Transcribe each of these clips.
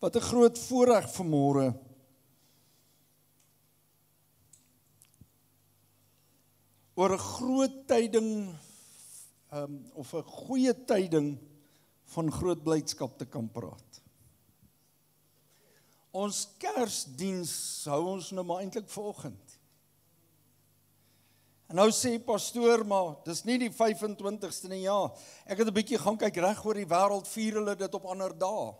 Wat 'n groot voorreg vanmôre. Oor 'n groot tyding, of 'n goeie tyding van groot blydskap te kan praat. Ons Kersdiens hou ons nou maar eintlik vanoggend. En nou sê pastoor, maar dis nie die 25ste nie, ja. Ek het 'n bietjie gaan kyk, reg oor die wêreld vier hulle dit op ander dae.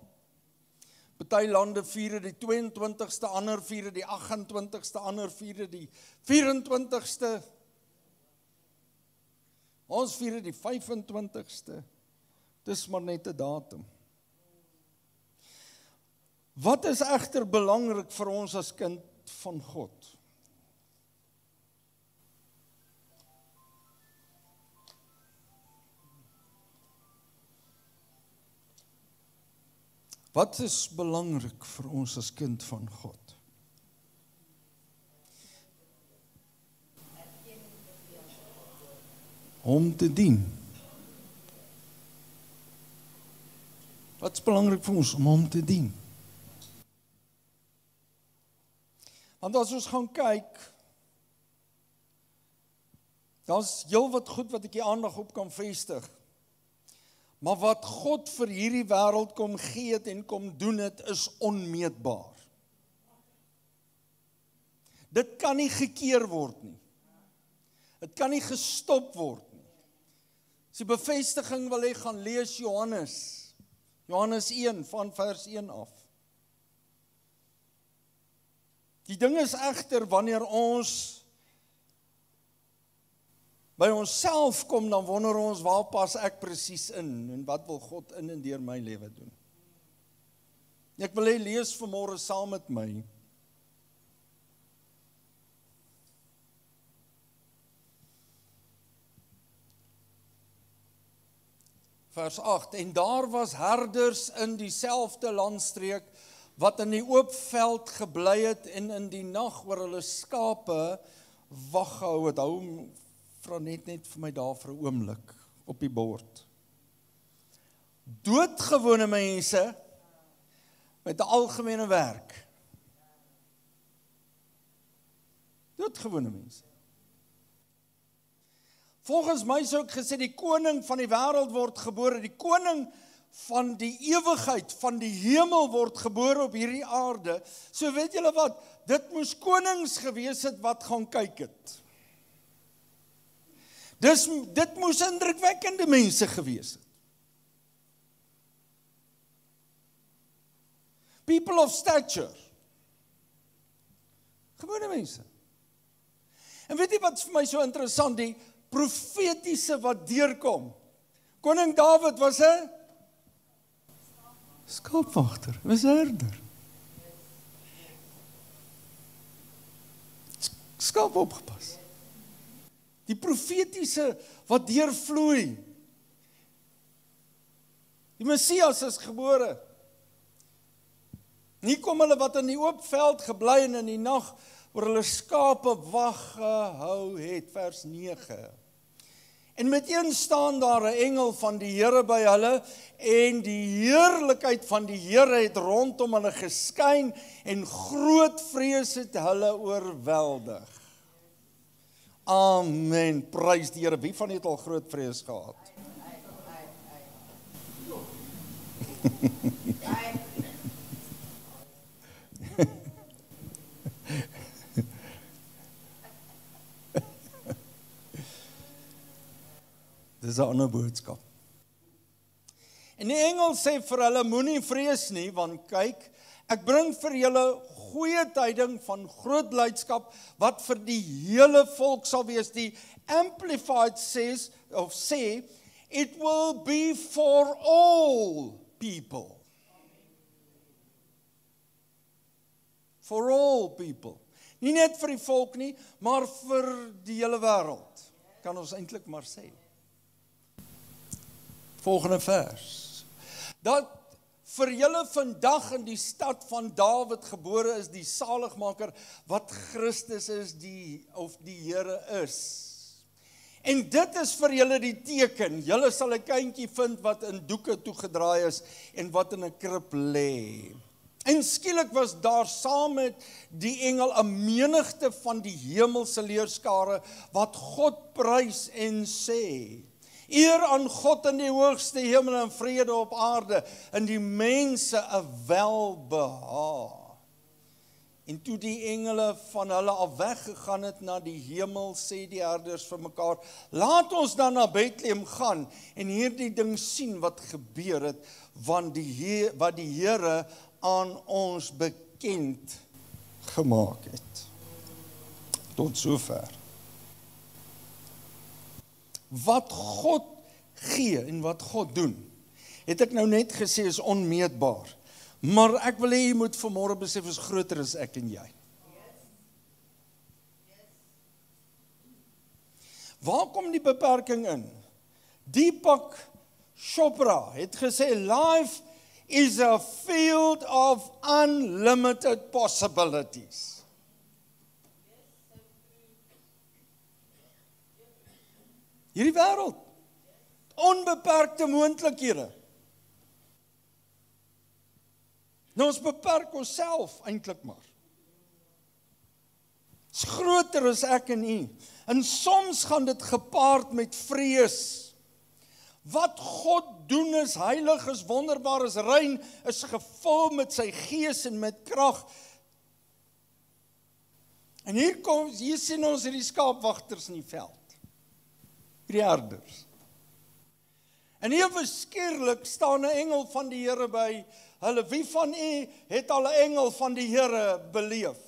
Party lande vier die 22ste, ander vier die 28ste, ander vier die 24ste. Ons vier die 25ste. Dis maar net 'n datum. Wat is egter belangrik vir ons as kind van God? Wat is belangrik vir ons as kind van God? Om te dien. Wat is belangrik vir ons om hom te dien? Want as ons gaan kyk, daar's heelwat goed wat ek die aandag op kan vestig. Maar wat God vir hierdie wêreld kom gee het en kom doen het, is onmeetbaar. Dit kan nie gekeer word nie. Dit kan nie gestop word nie. As jy bevestiging wil hê, gaan lees Johannes 1 van vers 1 af. Die ding is egter, wanneer ons by onsself kom, dan wonder ons, waar pas ek presies in, en wat wil God in en deur my lewe doen? Ek wil hê lees vanmôre saam met my. Vers 8, en daar was herders in dieselfde landstreek, wat in die oop veld gebly het, en in die nag oor hulle skape wag gehou het. Hou vra net vir my daar vir 'n oomblik op die bord. Doodgewone mense met 'n algemene werk. Doodgewone mense. Volgens my sou ek gesê, die koning van die wêreld word gebore, die koning van die ewigheid, van die hemel word gebore op hierdie aarde. So weet julle wat, dit moes konings gewees het wat gaan kyk het. Dit moes indrukwekkende mense gewees het. People of stature. Gewone mense. En weet jy wat vir my so interessant, die profetiese wat deurkom. Koning Dawid was 'n skaapwagter, was 'n herder. Skaap opgepas. Die profetiese wat deurvloei. Die Messias is gebore. Nie kom hulle wat in die oop veld gebly en in die nag oor hulle skape wag gehou het, vers 9. En meteen staan daar 'n engel van die Here by hulle, en die heerlikheid van die Here het rondom hulle geskyn, en groot vrees het hulle oorweldig. Amen, prys die Here. Wie van julle het al groot vrees gehad? Dis 'n ander boodskap. En die engel sê vir hulle, moenie vrees nie, want kyk, ek bring vir julle goeie tyding van groot blydskap, wat vir die hele volk sal wees. Die Amplified sê, it will be for all people. For all people. Nie net vir die volk nie, maar vir die hele wêreld. Kan ons eintlik maar sê. Volgende vers. Dat vir julle vandag in die stad van Dawid gebore is die saligmaker, wat Christus is, die Here is. En dit is vir julle die teken. Julle sal 'n kindjie vind wat in doeke toegedraai is en wat in 'n krib lê. En skielik was daar saam met die engel 'n menigte van die hemelse leerskare wat God prys en sê: Eer aan God in die hoogste hemel en vrede op aarde, en die mense 'n welbehae. En toe die engele van hulle af weggegaan het na die hemel, sê die herders vir mekaar: Laat ons dan na Bethlehem gaan en hierdie ding sien wat gebeur het, want wat die Here aan ons bekend gemaak het. Tot sover. Wat God gee en wat God doen, het ek nou net gesê is onmeetbaar. Maar ek wil hê jy moet vanmôre besef is groter as ek en jy. Waar kom die beperking in? Deepak Chopra het gesê, life is a field of unlimited possibilities. Hierdie wêreld, onbeperkte moontlikhede. Nou ons beperk onsself eintlik maar. Is groter as ek en u. En soms gaan dit gepaard met vrees. Wat God doen is heilig, is wonderbaar, is rein, is gevul met sy gees en met krag. En hier sien ons hierdie skaapwagters in die veld. Die herders. En ewe skielik staan 'n engel van die Here by hulle. Wie van u het al 'n engel van die Here beleef?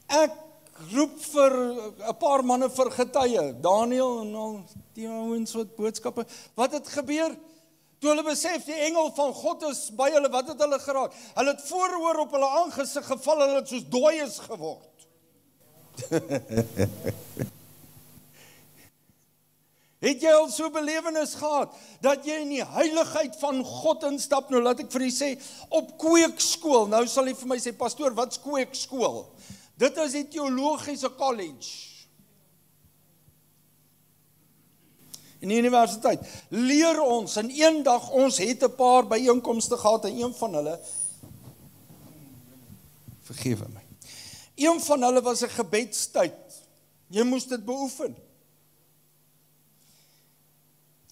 Ek roep vir 'n paar manne vir getuie, Daniel en al die ouens wat boodskappe. Wat het gebeur? Toe hulle besef die engel van God is by hulle, wat het hulle geraak? Hulle het vooroor op hulle aangesig geval, hulle het soos dooies geword. Het jy al so belewenis gehad, dat jy in die heiligheid van God instap? Nou laat ek vir u sê, op kweekskool, nou sal jy vir my sê, pastoor, wat is kweekskool? Dit is die teologiese college. In die universiteit leer ons, en een dag, ons het 'n paar byeenkomste gehad, en een van hulle, vergewe my, een van hulle was 'n gebedstyd. Jy moes dit beoefen.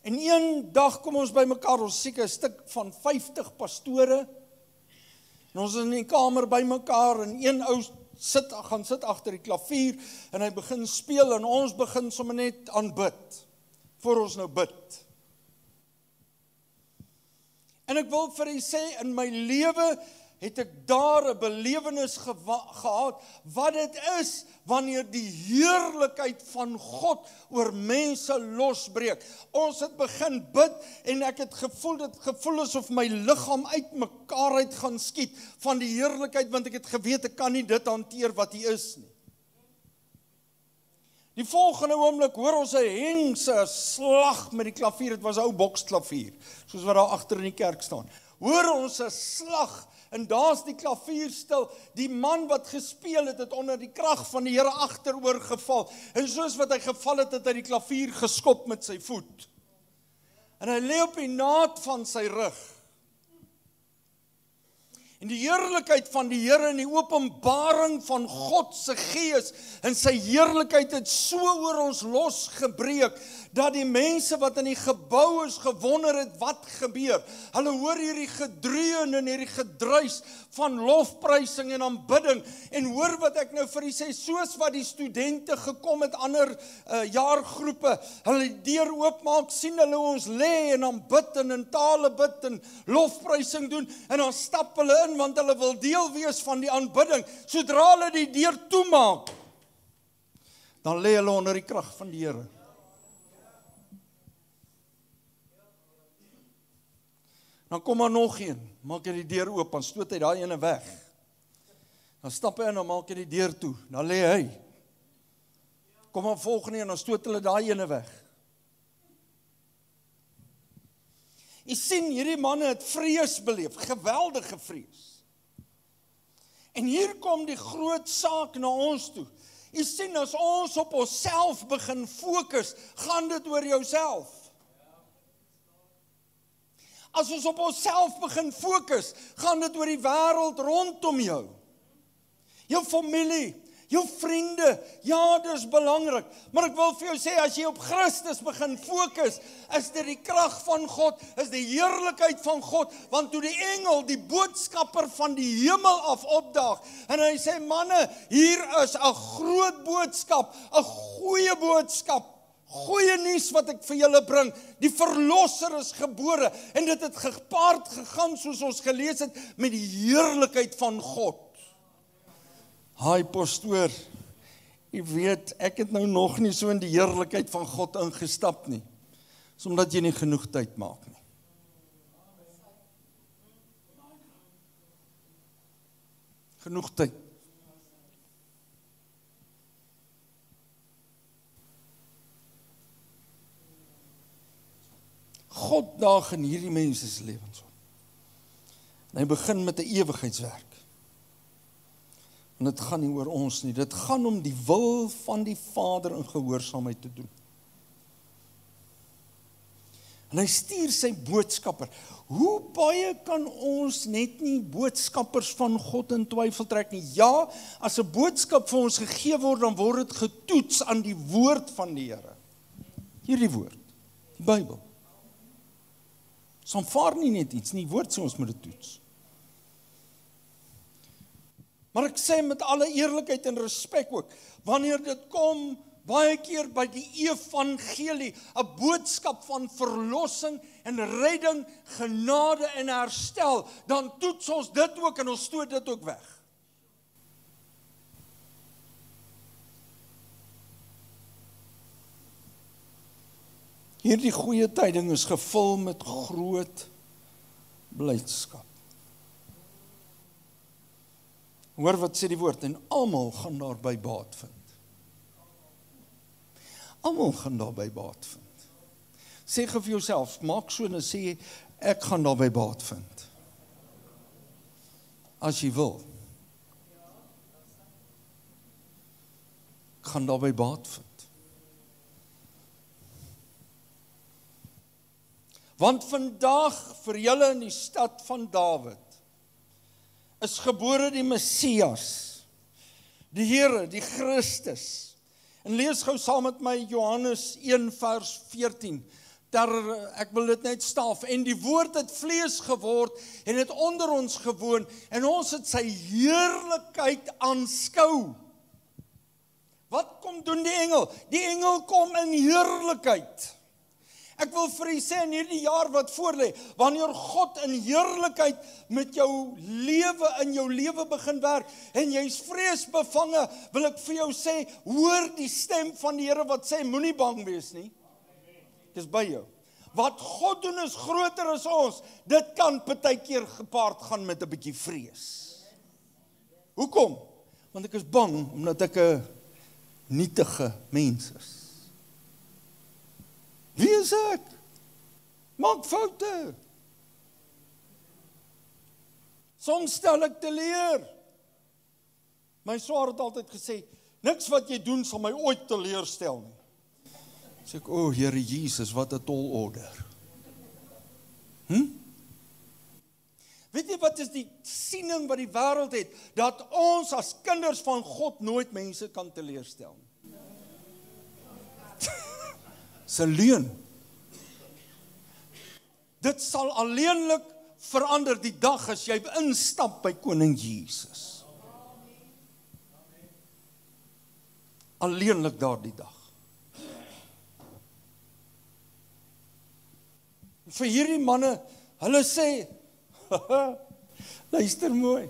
En een dag kom ons by mekaar, ons seker 'n stuk van 50 pastore, en ons is in die kamer by mekaar, en een ou gaan sit agter die klavier, en hy begin speel, en ons begin sommer net aanbid, voor ons nou bid. En ek wil vir u sê, in my lewe het ek daar 'n belewenis gehad, wat dit is, wanneer die heerlikheid van God oor mense losbreek. Ons het begin bid, en ek het gevoel asof my liggaam uit mekaar uit gaan skiet, van die heerlikheid, want ek het geweet, ek kan nie dit hanteer wat hier is nie. Die volgende oomblik hoor ons 'n hengse slag met die klavier, dit was 'n ou boksklavier, soos wat daar agter in die kerk staan. Hoor ons 'n slag, en daar's die klavier stil. Die man wat gespeel het, het onder die krag van die Here agteroor geval. En soos wat hy geval het, het hy die klavier geskop met sy voet. En hy lê op die naad van sy rug. En die heerlikheid van die Here en die openbaring van God se gees en sy heerlikheid het so oor ons losgebreek, dat die mense wat in die gebou is gewonder het wat gebeur. Hulle hoor hierdie gedreun en hierdie gedruis van lofprysing en aanbidding, en hoor wat ek nou vir u sê, soos wat die studente gekom het, ander jaargroepe, hulle die deur oopmaak, sien hulle ons lê en aanbid en in tale bid en lofprysing doen, en dan stap hulle in, want hulle wil deel wees van die aanbidding. Sodra hulle die deur toemaak, dan lê hulle onder die krag van die Here. Dan kom maar nog een, maak hy die deur oop, dan stoot hy daai ene weg. Dan stap hy in, dan maak hy die deur toe, dan lê hy. Kom maar volgende een, dan stoot hulle daai ene weg. Jy sien, hierdie manne het vrees beleef, geweldige vrees. En hier kom die groot saak na ons toe. Jy sien, as ons op onsself begin fokus, gaan dit oor jouself. As ons op onsself begin fokus, gaan dit oor die wêreld rondom jou. Jou familie, jou vriende, ja, dit is belangrik. Maar ek wil vir jou sê, as jy op Christus begin fokus, is dit die krag van God, is die heerlikheid van God, want toe die engel, die boodskapper van die hemel af opdaag, en hy sê, manne, hier is 'n groot boodskap, 'n goeie boodskap, goeie nuus wat ek vir julle bring, die verlosser is gebore, en dit het gepaard gegaan, soos ons gelees het, met die heerlikheid van God. Haai pastoor, jy weet, ek het nou nog nie so in die heerlikheid van God ingestap nie, omdat jy nie genoeg tyd maak nie. Genoeg tyd. God daag in hierdie mense se lewens op. En hy begin met 'n ewigheidswerk. En dit gaan nie oor ons nie, dit gaan om die wil van die Vader in gehoorsaamheid te doen. En hy stuur sy boodskapper. Hoe baie kan ons net nie boodskappers van God in twyfel trek nie? Ja, as 'n boodskap vir ons gegee word, dan word dit getoets aan die woord van die Here. Hierdie woord, die Bybel. Ons aanvaar nie net iets nie, die woord sê ons moet dit toets. Maar ek sê met alle eerlikheid en respek ook, wanneer dit kom, baie keer by die evangelie, 'n boodskap van verlossing en redding, genade en herstel, dan toets ons dit ook en ons stoot dit ook weg. Hierdie goeie tyding is gevul met groot blydskap. Hoor wat sê die woord, en almal gaan daarby baat vind. Almal gaan daarby baat vind. Sê vir jouself, maak so en sê, ek gaan daarby baat vind. As jy wil. Ek gaan daarby baat vind. Want vandag vir julle in die stad van Dawid is gebore die Messias, die Here, die Christus. En lees gou saam met my Johannes 1 vers 14. Ek wil dit net staaf. En die woord het vlees geword en het onder ons gewoon en ons het sy heerlikheid aanskou. Wat kom doen die engel? Die engel kom in heerlikheid. Ek wil vir u sê in hierdie jaar wat voorlê, wanneer God in heerlikheid met jou lewe begin werk en jy's vreesbevange, wil ek vir jou sê, hoor die stem van die Here wat sê, moenie bang wees nie. Dis by jou. Wat God doen is groter as ons. Dit kan partykeer gepaard gaan met 'n bietjie vrees. Hoekom? Want ek is bang omdat ek 'n nietige mens is. Wie is ek? Maak foute. Soms stel ek teleur. My swaar het altyd gesê, niks wat jy doen sal my ooit teleurstel nie. Sê ek, o Here Jesus, wat 'n tall order. Weet jy wat is die siening wat die wêreld het? Dat ons as kinders van God nooit mense kan teleurstel nie. Dis 'n leuen. Dit sal alleenlik verander die dag as jy instap by Koning Jesus. Alleenlik daardie dag. Vir hierdie manne, hulle sê, luister mooi.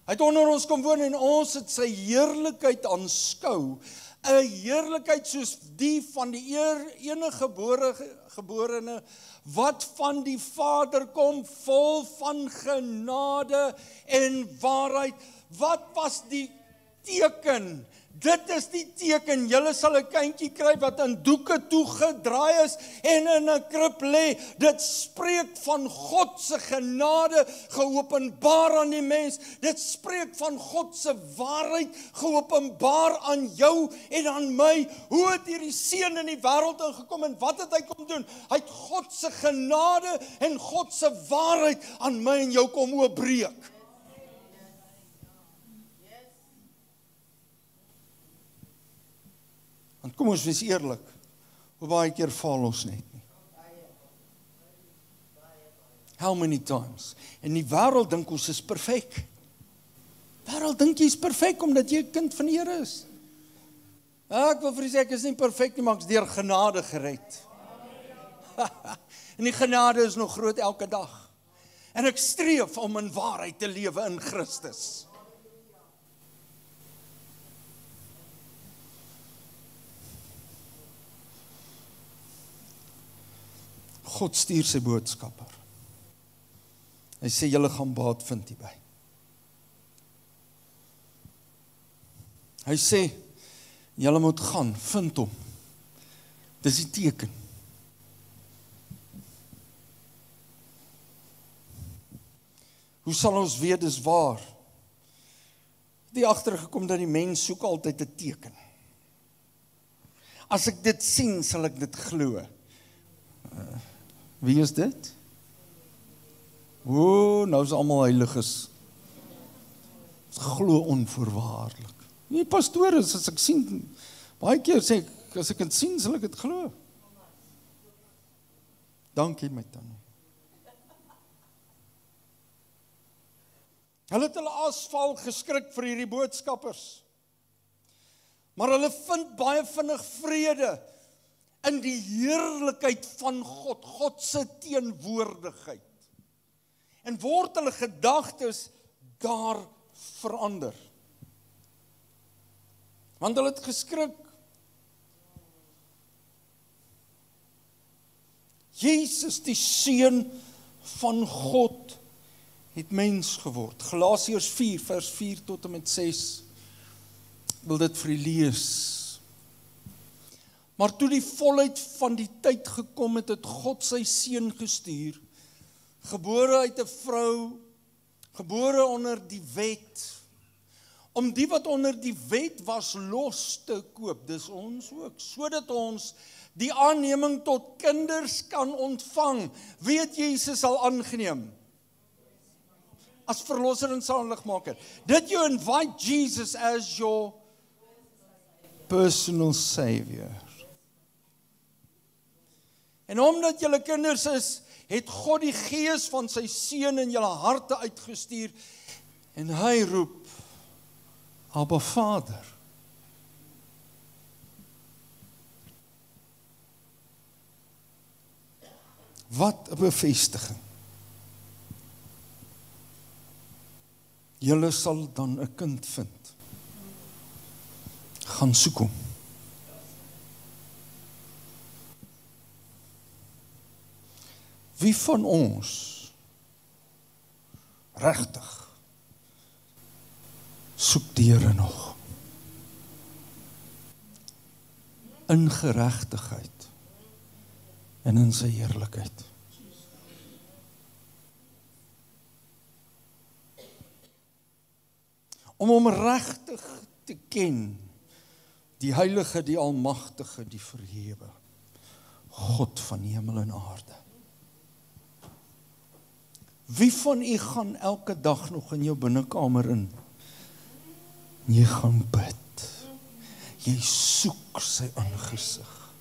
Hy het onder ons kom woon en ons het sy heerlikheid aanskou. 'n heerlikheid soos die van die enige geborene, wat van die Vader kom, vol van genade en waarheid. Wat was die teken Dit is die teken, julle sal 'n kindjie kry wat in doeke toegedraai is en in 'n krib lê. Dit spreek van God se genade geopenbaar aan die mens. Dit spreek van God se waarheid geopenbaar aan jou en aan my. Hoe het hierdie seun in die wêreld ingekom en wat het hy kom doen? Hy het God se genade en God se waarheid aan my en jou kom oopbreek. Want kom ons wees eerlik, hoe baie keer faal ons net nie. How many times? En die wêreld dink ons is perfek. Die wêreld dink jy is perfek omdat jy 'n kind van die Here is. Ek wil vir julle sê ek is nie perfek nie, maar ek is deur genade gered. En die genade is nog groot elke dag. En ek streef om in waarheid te lewe in Christus. God stuur sy boodskapper. Hy sê julle gaan baat vind hierby. Hy sê julle moet gaan, vind hom. Dis die teken. Hoe sal ons weet dis waar? Die agtergekom dat die mens soek altyd 'n teken. As ek dit sien, sal ek dit glo. Wie is dit? Nou is almal heiliges. Glo onvoorwaardelik. Nee, pastoor, as ek sien, baie keer sê ek, as ek dit sien, sal ek dit glo. Dankie my tannie. Hulle het hulle asval geskrik vir hierdie boodskappers. Maar hulle vind baie vinnig vrede in die heerlikheid van God, God se teenwoordigheid. En word hulle gedagtes daar verander. Want hulle het geskrik. Jesus, die seun van God, het mens geword. Galasiërs 4 vers 4 tot en met 6. Ek wil dit vir u lees. Maar toe die volheid van die tyd gekom het, het God sy seun gestuur, gebore uit 'n vrou, gebore onder die wet, om die wat onder die wet was los te koop, dis ons ook, sodat ons die aanneming tot kinders kan ontvang. Wie het Jesus al aangeneem? As verlosser en saligmaker. Did you invite Jesus as your personal savior? En omdat julle kinders is, het God die gees van sy seun in julle harte uitgestuur en hy roep, Abba Vader. Wat 'n bevestiging. Julle sal dan 'n kind vind. Gaan soek hom. Wie van ons regtig soek die Here nog in geregtigheid en in sy heerlikheid? Om hom regtig te ken, die heilige, die almagtige, die verhewe, God van hemel en aarde. Wie van u gaan elke dag nog in jou binnekamer in? Jy gaan bid. Jy soek sy aangesig.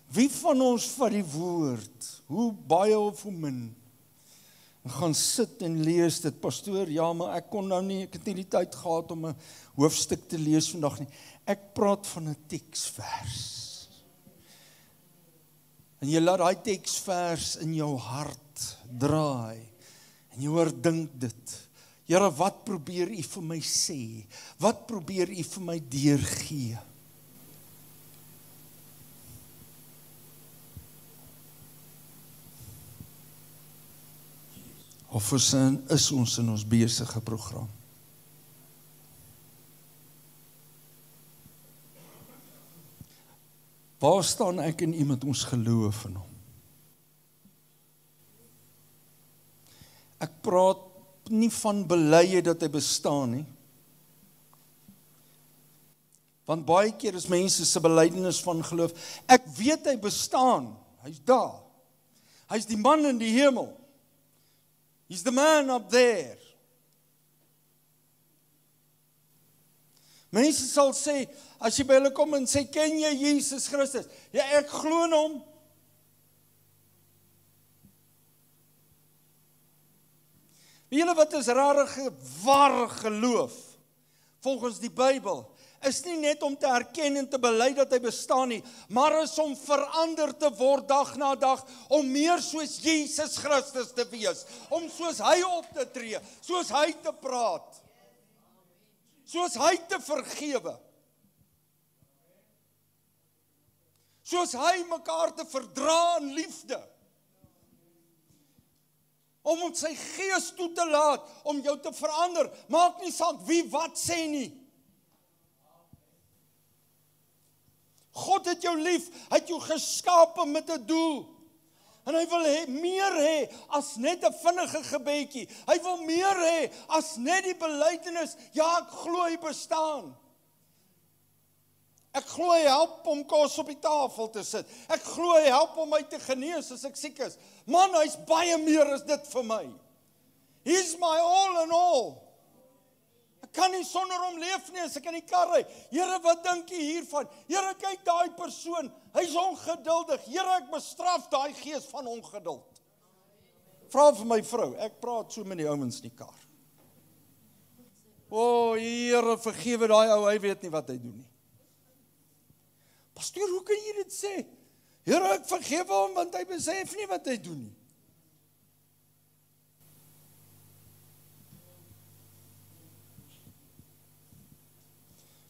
Wie van ons vat die woord, hoe baie of hoe min, gaan sit en lees dit, pastoor, ja, maar ek kon nou nie, ek het nie die tyd gehad om 'n hoofstuk te lees vandag nie. Ek praat van 'n teksvers. En jy laat daai teksvers in jou hart draai, en jy oordink dit. Here, wat probeer u vir my sê? Wat probeer u vir my deurgee? Of is ons in ons besige program? Waar staan ek en u met ons geloof in hom? Ek praat nie van bely dat hy bestaan nie. Want baie keer is mense se belydenis van geloof, ek weet hy bestaan, hy's daar. Hy's die man in die hemel. He's the man up there. Mense sal sê, as jy by hulle kom en sê, ken jy Jesus Christus? Ja, ek glo in hom. Weet julle wat is ware geloof? Volgens die Bybel, is nie net om te erken en te bely dat hy bestaan nie, maar is om verander te word dag na dag, om meer soos Jesus Christus te wees, om soos hy op te tree, soos hy te praat, soos hy te vergewe, soos hy mekaar te verdra in liefde, om sy gees toe te laat, om jou te verander, maak nie saak wie wat sê nie. God het jou lief, hy het jou geskape met 'n doel. En hy wil meer hê as net 'n vinnige gebedjie. Hy wil meer hê as net die belydenis, ja, ek glo hy bestaan. Ek glo hy help om kos op die tafel te sit. Ek glo hy help om my te genees as ek siek is. Man, hy's baie meer as dit vir my. He's my all in all. Ek kan nie sonder hom leef nie as ek in die kar ry. Here, wat dink jy hiervan? Here, kyk daai persoon, hy's ongeduldig. Here, ek bestraf daai gees van ongeduld. Vra vir my vrou, ek praat so met die ouens in die kar. O, Here, vergewe daai ou, hy weet nie wat hy doen nie. Pastoor, hoe kan jy dit sê? Here, ek vergewe hom, want hy besef nie wat hy doen nie.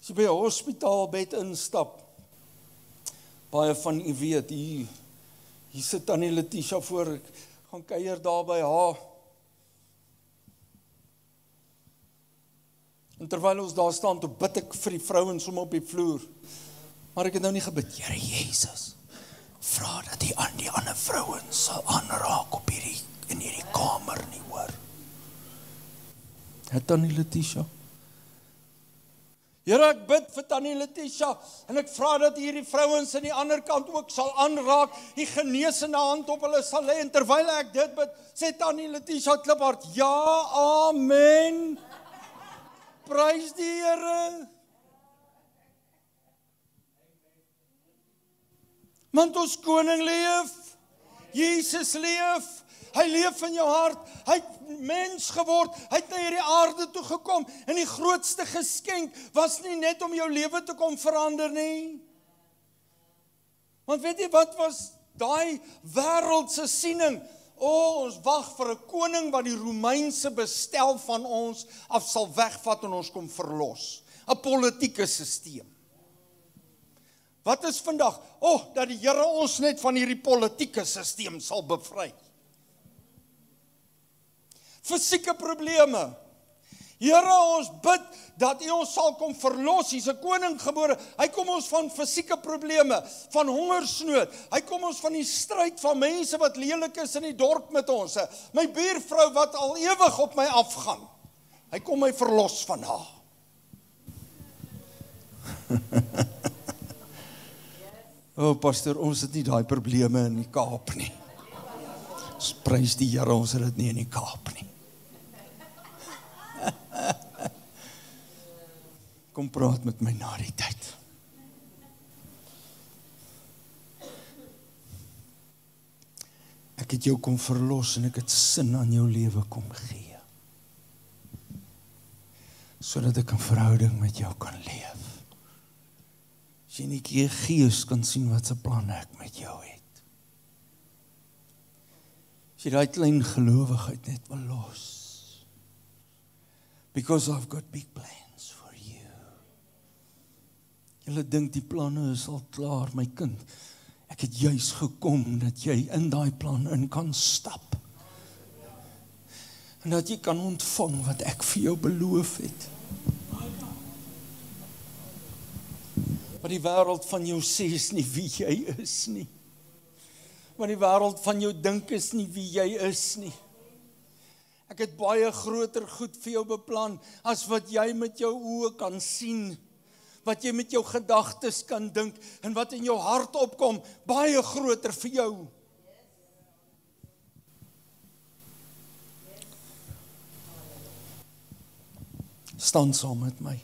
As jy by 'n hospitaalbed instap, baie van u weet, hier sit Tannie Letitia voor, ek gaan kuier daar by haar. En terwyl ons daar staan, toe bid ek vir die vrouens om op die vloer. Maar ek het nou nie gebid, Here Jesus, vra dat die ander vrouens sal aanraak op in hierdie kamer nie, hoor. Het Tannie Letitia? Here, ek bid vir Tannie Letitia, en ek vra dat hierdie vrouens aan die ander kant ook sal aanraak, die genesende hand op hulle sal lê, en terwyl ek dit bid, sê Tannie Letitia kliphard, ja, amen, prys die Here. Want ons koning leef, Jesus leef, hy leef in jou hart, hy het mens geword, hy het na hierdie aarde toe gekom, en die grootste geskenk was nie net om jou lewe te kom verander nie. Want weet jy wat was daai wêreldse siening? Ons wag vir 'n koning wat die Romeinse bestel van ons af sal wegvat en ons kom verlos. 'n Politieke stelsel. Wat is vandag? Dat die Here ons net van hierdie politieke stelsel sal bevry. Fisieke probleme. Here, ons bid dat U ons sal kom verlos. Hy's 'n koning gebore. Hy kom ons van fisieke probleme, van hongersnood. Hy kom ons van die stryd van mense wat lelik is in die dorp met ons. My buurvrou wat al ewig op my afgaan. Hy kom my verlos van haar. Pastor, ons het nie daai probleme in die Kaap nie. Ons prys die Here, ons het dit nie in die Kaap nie. Kom praat met my na die tyd. Ek het jou kom verlos en ek het sin aan jou lewe kom gee. Sodat ek 'n verhouding met jou kan leef. As jy nie die Gees kan sien wat se planne ek met jou het. As jy daai klein gelowigheid net wil los. Because I've got big plans for you. Julle dink die planne is al klaar, my kind. Ek het juis gekom dat jy in daai plan in kan stap. En dat jy kan ontvang wat ek vir jou beloof het. Wat die wêreld van jou sê is nie wie jy is nie. Wat die wêreld van jou dink is nie wie jy is nie. Ek het baie groter goed vir jou beplan as wat jy met jou oë kan sien. Wat jy met jou gedagtes kan dink en wat in jou hart opkom, baie groter vir jou. Staan saam met my.